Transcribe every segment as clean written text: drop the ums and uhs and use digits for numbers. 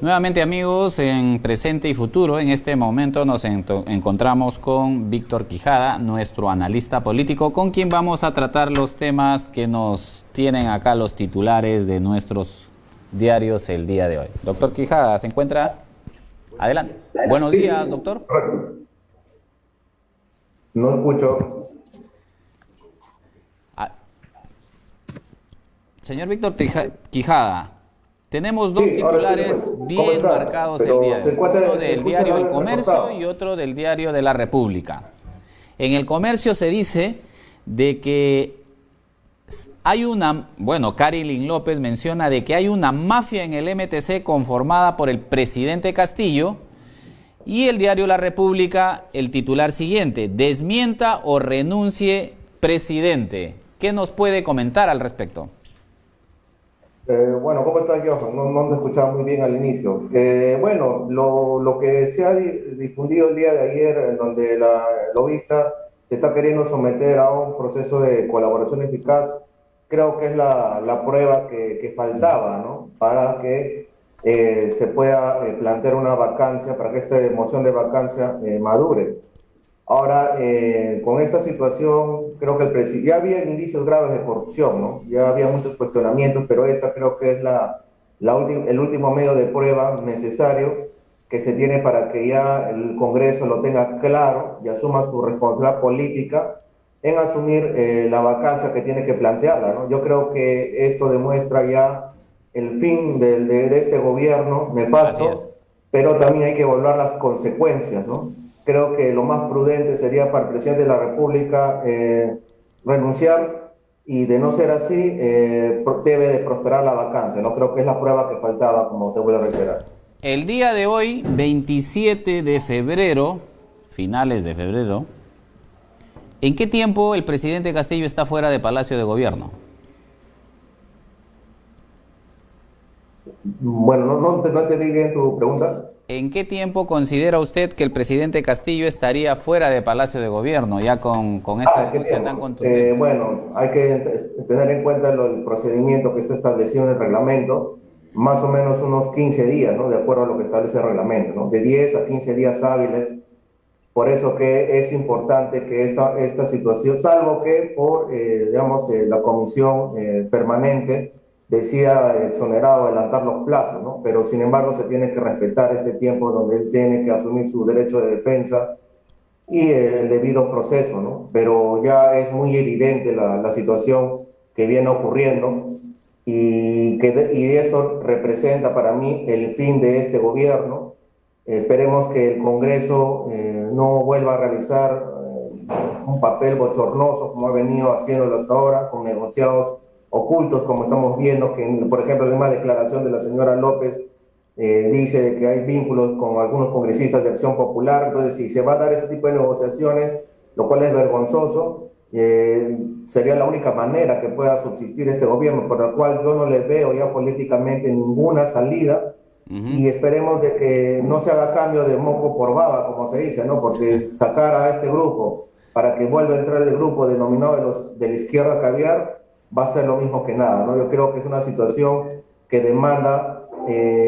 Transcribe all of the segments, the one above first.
Nuevamente amigos, en presente y futuro, en este momento nos encontramos con Víctor Quijada, nuestro analista político, con quien vamos a tratar los temas que nos tienen acá los titulares de nuestros diarios el día de hoy. Doctor Quijada, ¿se encuentra? Adelante. Buenos días, doctor. No escucho. Señor Víctor Quijada, tenemos dos titulares bien marcados el día de hoy. Uno del diario El Comercio y otro del diario de La República. En El Comercio se dice de que hay Carilyn López menciona de que hay una mafia en el MTC conformada por el presidente Castillo, y el diario La República, el titular siguiente: desmienta o renuncie presidente. ¿Qué nos puede comentar al respecto? ¿Cómo estás, Johan? No te escuchaba muy bien al inicio. Lo que se ha difundido el día de ayer, en donde la lobista se está queriendo someter a un proceso de colaboración eficaz, creo que es la prueba que faltaba, ¿no? Para que se pueda plantear una vacancia, para que esta moción de vacancia madure. Ahora, con esta situación, creo que el presidente, ya había indicios graves de corrupción, ¿no? Ya había muchos cuestionamientos, pero esta creo que es el último medio de prueba necesario que se tiene para que ya el Congreso lo tenga claro y asuma su responsabilidad política en asumir la vacancia que tiene que plantearla, ¿no? Yo creo que esto demuestra ya el fin de este gobierno nefasto, pero también hay que evaluar las consecuencias, ¿no? Creo que lo más prudente sería para el presidente de la República renunciar, y de no ser así, debe de prosperar la vacancia. No creo que es la prueba que faltaba, como te voy a reiterar. El día de hoy, 27 de febrero, finales de febrero, ¿en qué tiempo el presidente Castillo está fuera de Palacio de Gobierno? Bueno, no te di bien tu pregunta. ¿En qué tiempo considera usted que el presidente Castillo estaría fuera de Palacio de Gobierno, ya con esta denuncia tan contundente? Hay que tener en cuenta el procedimiento que está establecido en el reglamento, más o menos unos 15 días, ¿no? De acuerdo a lo que establece el reglamento, ¿no? De 10 a 15 días hábiles. Por eso que es importante que esta situación, salvo que por, la comisión permanente decida exonerar o adelantar los plazos, ¿no? Pero sin embargo se tiene que respetar este tiempo donde él tiene que asumir su derecho de defensa y el debido proceso, ¿no? Pero ya es muy evidente la situación que viene ocurriendo, y esto representa para mí el fin de este gobierno. Esperemos que el Congreso no vuelva a realizar un papel bochornoso como ha venido haciéndolo hasta ahora, con negociados ocultos, como estamos viendo, que por ejemplo en una declaración de la señora López dice que hay vínculos con algunos congresistas de Acción Popular. Entonces, si se va a dar ese tipo de negociaciones, lo cual es vergonzoso, sería la única manera que pueda subsistir este gobierno, por la cual yo no le veo ya políticamente ninguna salida. Y esperemos de que no se haga cambio de moco por baba, como se dice, ¿no? Porque sacar a este grupo para que vuelva a entrar el grupo denominado de la izquierda caviar va a ser lo mismo que nada, ¿no? Yo creo que es una situación que demanda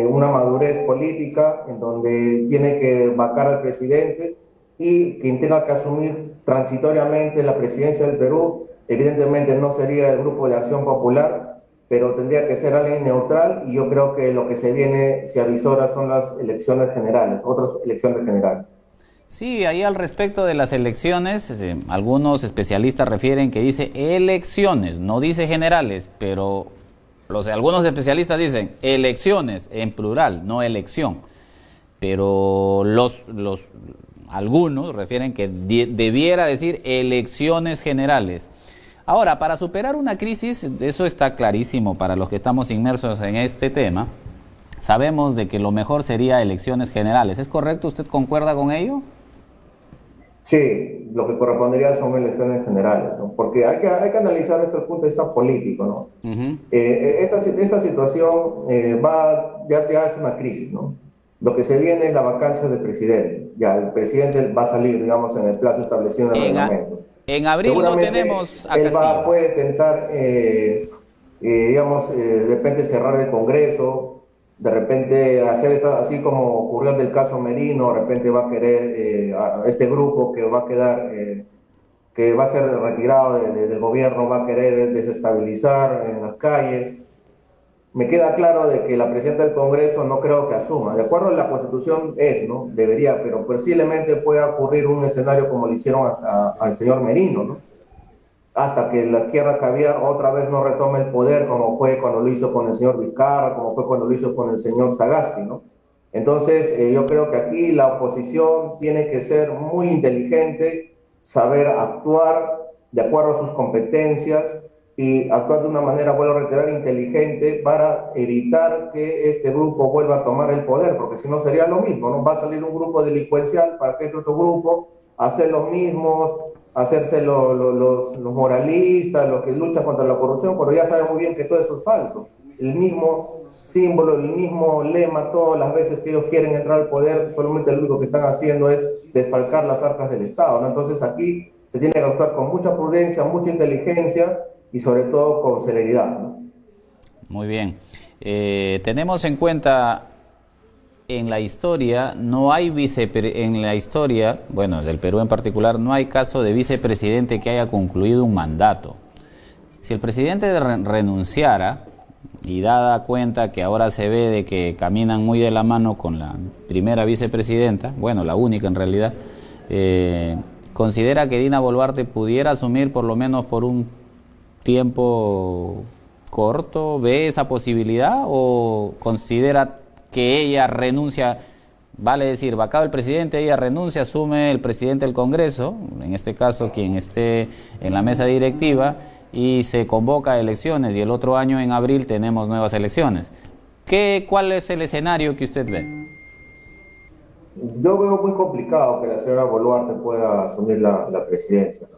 una madurez política, en donde tiene que vacar al presidente, y quien tenga que asumir transitoriamente la presidencia del Perú, evidentemente no sería el Grupo de Acción Popular, pero tendría que ser alguien neutral, y yo creo que lo que se avisora son las elecciones generales, otras elecciones generales. Sí, ahí al respecto de las elecciones, algunos especialistas refieren que dice elecciones, no dice generales, pero algunos especialistas dicen elecciones en plural, no elección. Pero algunos refieren que debiera decir elecciones generales. Ahora, para superar una crisis, eso está clarísimo para los que estamos inmersos en este tema, sabemos de que lo mejor sería elecciones generales. ¿Es correcto? ¿Usted concuerda con ello? Sí, lo que correspondería son elecciones generales, ¿no? Porque hay que analizar esto desde el punto de vista político, ¿no? Esta situación ya es una crisis, ¿no? Lo que se viene es la vacancia del presidente. Ya el presidente va a salir, digamos, en el plazo establecido en el reglamento. En abril no tenemos a Castillo. Él puede tentar, de repente cerrar el Congreso, de repente hacer así como ocurrió en el caso Merino, de repente va a querer a ese grupo que va a quedar, que va a ser retirado del gobierno, va a querer desestabilizar en las calles. Me queda claro de que la presidenta del Congreso no creo que asuma. De acuerdo a la Constitución es, ¿no? Debería, pero posiblemente pueda ocurrir un escenario como le hicieron al señor Merino, ¿no? Hasta que la izquierda caviar otra vez no retome el poder, como fue cuando lo hizo con el señor Vizcarra, como fue cuando lo hizo con el señor Sagasti, ¿no? Entonces, yo creo que aquí la oposición tiene que ser muy inteligente, saber actuar de acuerdo a sus competencias y actuar de una manera, vuelvo a reiterar, inteligente para evitar que este grupo vuelva a tomar el poder, porque si no sería lo mismo, ¿no? Va a salir un grupo delincuencial para que este otro grupo hacer los mismos, hacerse los moralistas, los que luchan contra la corrupción, pero ya saben muy bien que todo eso es falso. El mismo símbolo, el mismo lema, todas las veces que ellos quieren entrar al poder, solamente lo único que están haciendo es desfalcar las arcas del Estado, ¿no? Entonces aquí se tiene que actuar con mucha prudencia, mucha inteligencia y sobre todo con celeridad, ¿no? Muy bien. Tenemos en cuenta en la historia, no hay en la historia, bueno, del Perú en particular, no hay caso de vicepresidente que haya concluido un mandato. Si el presidente renunciara, y dada cuenta que ahora se ve de que caminan muy de la mano con la primera vicepresidenta, bueno, la única en realidad, ¿considera que Dina Boluarte pudiera asumir por lo menos por un tiempo corto? ¿Ve esa posibilidad o considera que ella renuncia, vale decir, vacado el presidente, ella renuncia, asume el presidente del Congreso, en este caso quien esté en la mesa directiva, y se convoca a elecciones y el otro año en abril tenemos nuevas elecciones? ¿Cuál es el escenario que usted ve? Yo veo muy complicado que la señora Boluarte pueda asumir la presidencia, ¿no?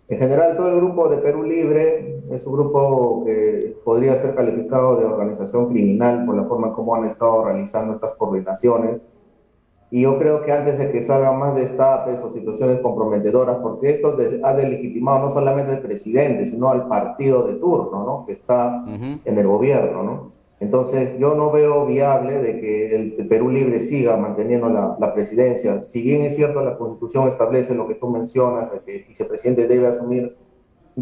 En general, todo el grupo de Perú Libre es un grupo que podría ser calificado de organización criminal por la forma como han estado realizando estas coordinaciones. Y yo creo que antes de que salgan más destapes o situaciones comprometedoras, porque esto ha delegitimado no solamente al presidente, sino al partido de turno, ¿no? Que está en el gobierno, ¿no? Entonces, yo no veo viable de que el Perú Libre siga manteniendo la presidencia. Si bien es cierto, la Constitución establece lo que tú mencionas, de que el vicepresidente debe asumir,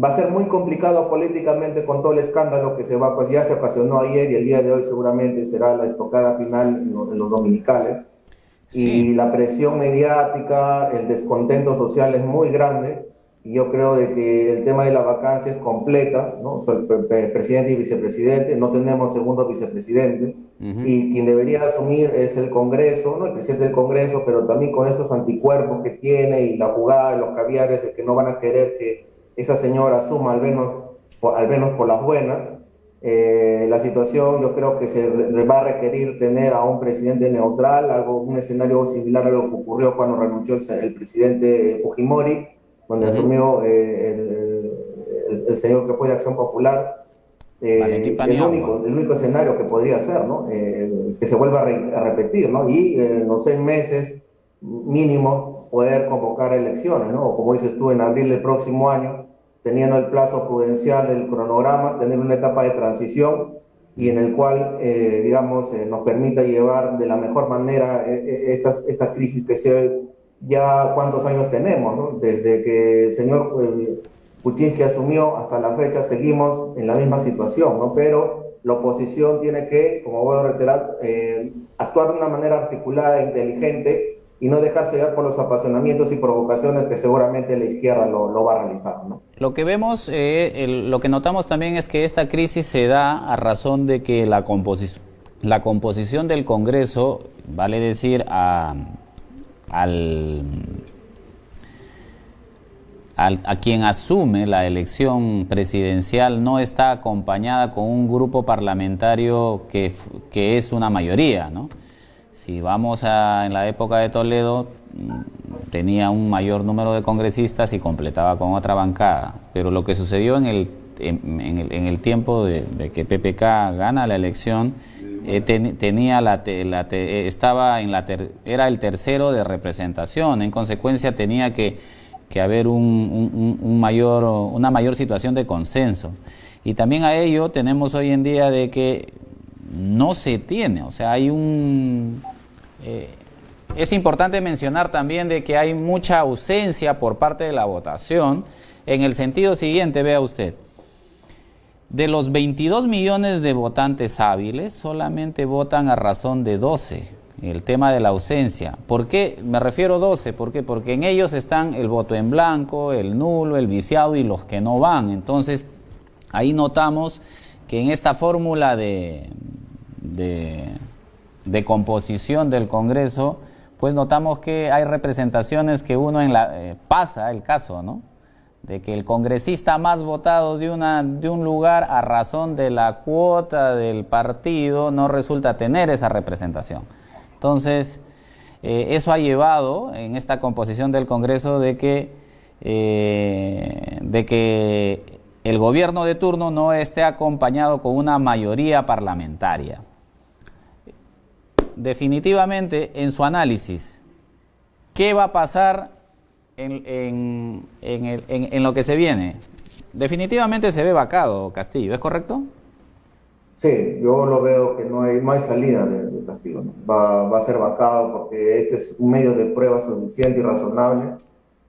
va a ser muy complicado políticamente con todo el escándalo que pues ya se ocasionó ayer y el día de hoy seguramente será la estocada final en los dominicales. Sí. Y la presión mediática, el descontento social es muy grande. Y yo creo de que el tema de la vacancia es completa, ¿no? O sea, el presidente y vicepresidente, no tenemos segundo vicepresidente, y quien debería asumir es el Congreso, ¿no? El presidente del Congreso, pero también con esos anticuerpos que tiene y la jugada de los caviares, de que no van a querer que esa señora asuma al menos por las buenas. La situación yo creo que se va a requerir tener a un presidente neutral, un escenario similar a lo que ocurrió cuando renunció el presidente Fujimori, donde asumió el señor que fue de Acción Popular. El único escenario que podría ser, ¿no? Que se vuelva a repetir, ¿no? Y en los 6 meses mínimo poder convocar elecciones, ¿no? O como dices tú, en abril del próximo año, teniendo el plazo prudencial del cronograma, tener una etapa de transición y en el cual, digamos, nos permita llevar de la mejor manera esta crisis que ya cuántos años tenemos, ¿no? Desde que el señor Kuczynski asumió hasta la fecha seguimos en la misma situación, ¿no? Pero la oposición tiene que, como voy a reiterar, actuar de una manera articulada e inteligente y no dejarse llevar por los apasionamientos y provocaciones que seguramente la izquierda lo va a realizar, ¿no? Lo que vemos, lo que notamos también es que esta crisis se da a razón de que la composición del Congreso, vale decir, a quien asume la elección presidencial no está acompañada con un grupo parlamentario que es una mayoría, ¿no? Si vamos en la época de Toledo, tenía un mayor número de congresistas y completaba con otra bancada, pero lo que sucedió en el tiempo de que PPK gana la elección, era el tercero de representación, en consecuencia tenía que haber una mayor situación de consenso. Y también a ello tenemos hoy en día de que no se tiene. O sea, hay un... es importante mencionar también de que hay mucha ausencia por parte de la votación, en el sentido siguiente, vea usted. De los 22 millones de votantes hábiles, solamente votan a razón de 12. El tema de la ausencia. ¿Por qué me refiero a 12? ¿Por qué? Porque en ellos están el voto en blanco, el nulo, el viciado y los que no van. Entonces, ahí notamos que en esta fórmula de composición del Congreso, pues notamos que hay representaciones que uno pasa el caso, ¿no? De que el congresista más votado de un lugar a razón de la cuota del partido no resulta tener esa representación. Entonces, eso ha llevado en esta composición del Congreso de que el gobierno de turno no esté acompañado con una mayoría parlamentaria. Definitivamente, en su análisis, ¿qué va a pasar en lo que se viene? Definitivamente se ve vacado Castillo, ¿es correcto? Sí, yo lo veo que no hay salida de Castillo, ¿no? Va a ser vacado porque este es un medio de prueba suficiente y razonable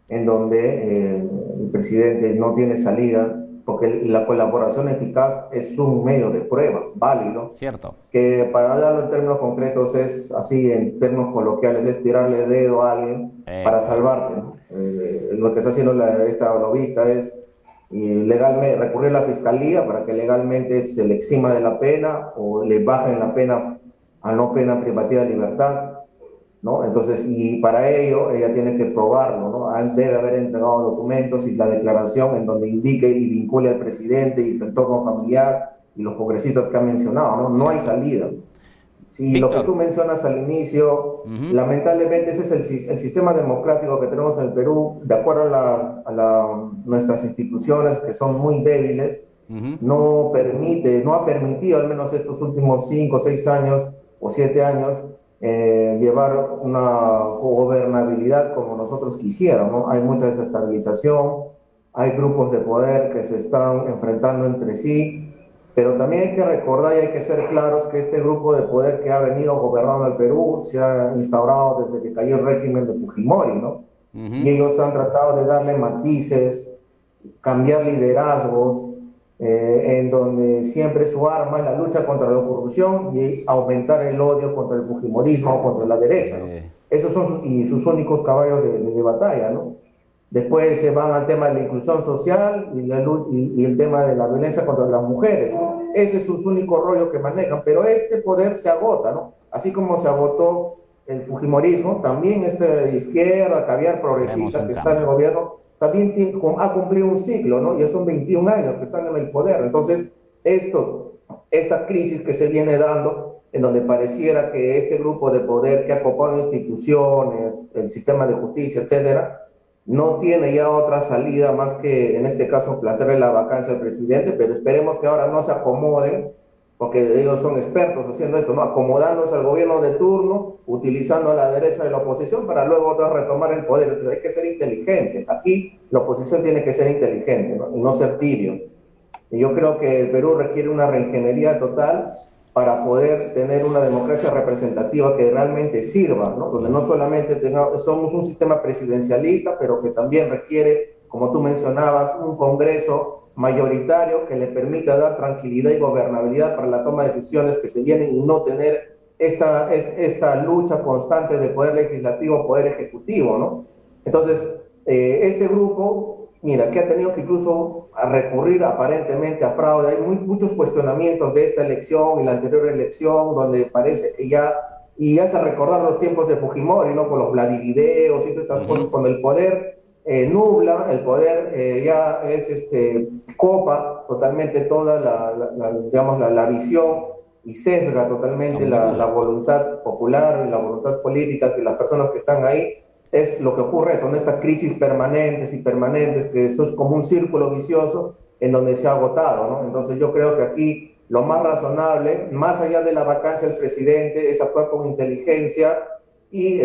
en donde el presidente no tiene salida, porque la colaboración eficaz es un medio de prueba válido. Cierto. Que para hablarlo en términos concretos es así, en términos coloquiales, es tirarle dedo a alguien para salvarte, ¿no? Lo que está haciendo esta lobista es legalmente recurrir a la fiscalía para que legalmente se le exima de la pena o le bajen la pena a no pena privativa de libertad, ¿no? Entonces, y para ello ella tiene que probarlo, ¿no? Debe haber entregado documentos y la declaración en donde indique y vincule al presidente y su entorno familiar y los congresistas que han mencionado, ¿no? No hay salida. Si Víctor, lo que tú mencionas al inicio, lamentablemente ese es el sistema democrático que tenemos en el Perú, de acuerdo a nuestras instituciones que son muy débiles, no ha permitido al menos estos últimos 5, 6 años o 7 años llevar una gobernabilidad como nosotros quisiéramos, ¿no? Hay mucha desestabilización, hay grupos de poder que se están enfrentando entre sí, pero también hay que recordar y hay que ser claros que este grupo de poder que ha venido gobernando el Perú se ha instaurado desde que cayó el régimen de Fujimori, ¿no? Y ellos han tratado de darle matices, cambiar liderazgos, en donde siempre su arma es la lucha contra la corrupción y aumentar el odio contra el fujimorismo o contra la derecha, ¿no? Esos son sus únicos caballos de batalla, ¿no? Después se van al tema de la inclusión social y el tema de la violencia contra las mujeres, ¿no? Ese es su único rollo que manejan, pero este poder se agota, ¿no? Así como se agotó el fujimorismo, también este izquierda, caviar progresista que está en el gobierno, también ha cumplido un ciclo, ¿no? Ya son 21 años que están en el poder. Entonces, esta crisis que se viene dando, en donde pareciera que este grupo de poder que ha copado instituciones, el sistema de justicia, etcétera, no tiene ya otra salida más que, en este caso, plantearle la vacancia al presidente, pero esperemos que ahora no se acomoden, porque ellos son expertos haciendo esto, ¿no? Acomodándose al gobierno de turno, utilizando a la derecha de la oposición para luego retomar el poder. Entonces hay que ser inteligente. Aquí la oposición tiene que ser inteligente, ¿no? Y no ser tibio. Y yo creo que el Perú requiere una reingeniería total para poder tener una democracia representativa que realmente sirva, ¿no? Donde no solamente somos un sistema presidencialista, pero que también requiere, como tú mencionabas, un Congreso mayoritario que le permita dar tranquilidad y gobernabilidad para la toma de decisiones que se vienen y no tener esta lucha constante de poder legislativo, poder ejecutivo, ¿no? Entonces, este grupo, mira, que ha tenido que incluso recurrir aparentemente a fraude. Hay muchos cuestionamientos de esta elección y la anterior elección, donde parece que ya hace recordar los tiempos de Fujimori, ¿no? Con los Vladivideos y todas estas cosas, cuando el poder nubla, el poder ya es copa totalmente toda la visión y sesga totalmente la voluntad popular y la voluntad política que las personas que están ahí. Es lo que ocurre, son estas crisis permanentes, que eso es como un círculo vicioso en donde se ha agotado, ¿no? Entonces yo creo que aquí lo más razonable, más allá de la vacancia del presidente, es actuar con inteligencia y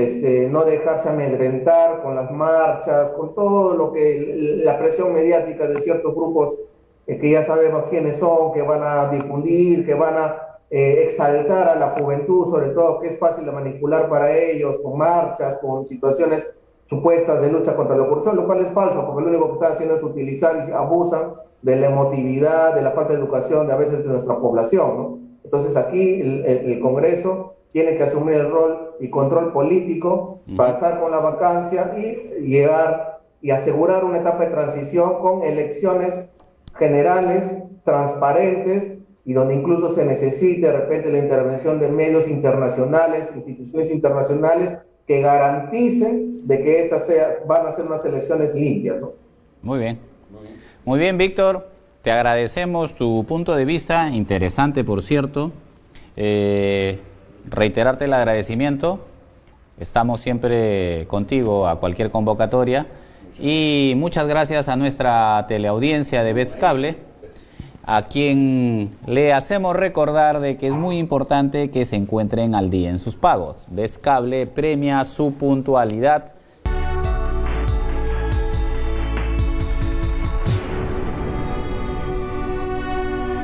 no dejarse amedrentar con las marchas, con todo lo que la presión mediática de ciertos grupos que ya sabemos quiénes son, que van a difundir, que van a exaltar a la juventud, sobre todo, que es fácil de manipular para ellos, con marchas, con situaciones supuestas de lucha contra la corrupción, lo cual es falso, porque lo único que están haciendo es utilizar y abusan de la emotividad, de la falta de educación de a veces de nuestra población, ¿no? Entonces aquí el Congreso tiene que asumir el rol y control político, pasar con la vacancia y llegar y asegurar una etapa de transición con elecciones generales, transparentes, y donde incluso se necesite de repente la intervención de medios internacionales, instituciones internacionales, que garanticen de que estas van a ser unas elecciones limpias, ¿no? Muy bien. Muy bien, Víctor. Te agradecemos tu punto de vista, interesante, por cierto. Reiterarte el agradecimiento. Estamos siempre contigo a cualquier convocatoria. Y muchas gracias a nuestra teleaudiencia de Bets Cable, a quien le hacemos recordar de que es muy importante que se encuentren al día en sus pagos. Bets Cable premia su puntualidad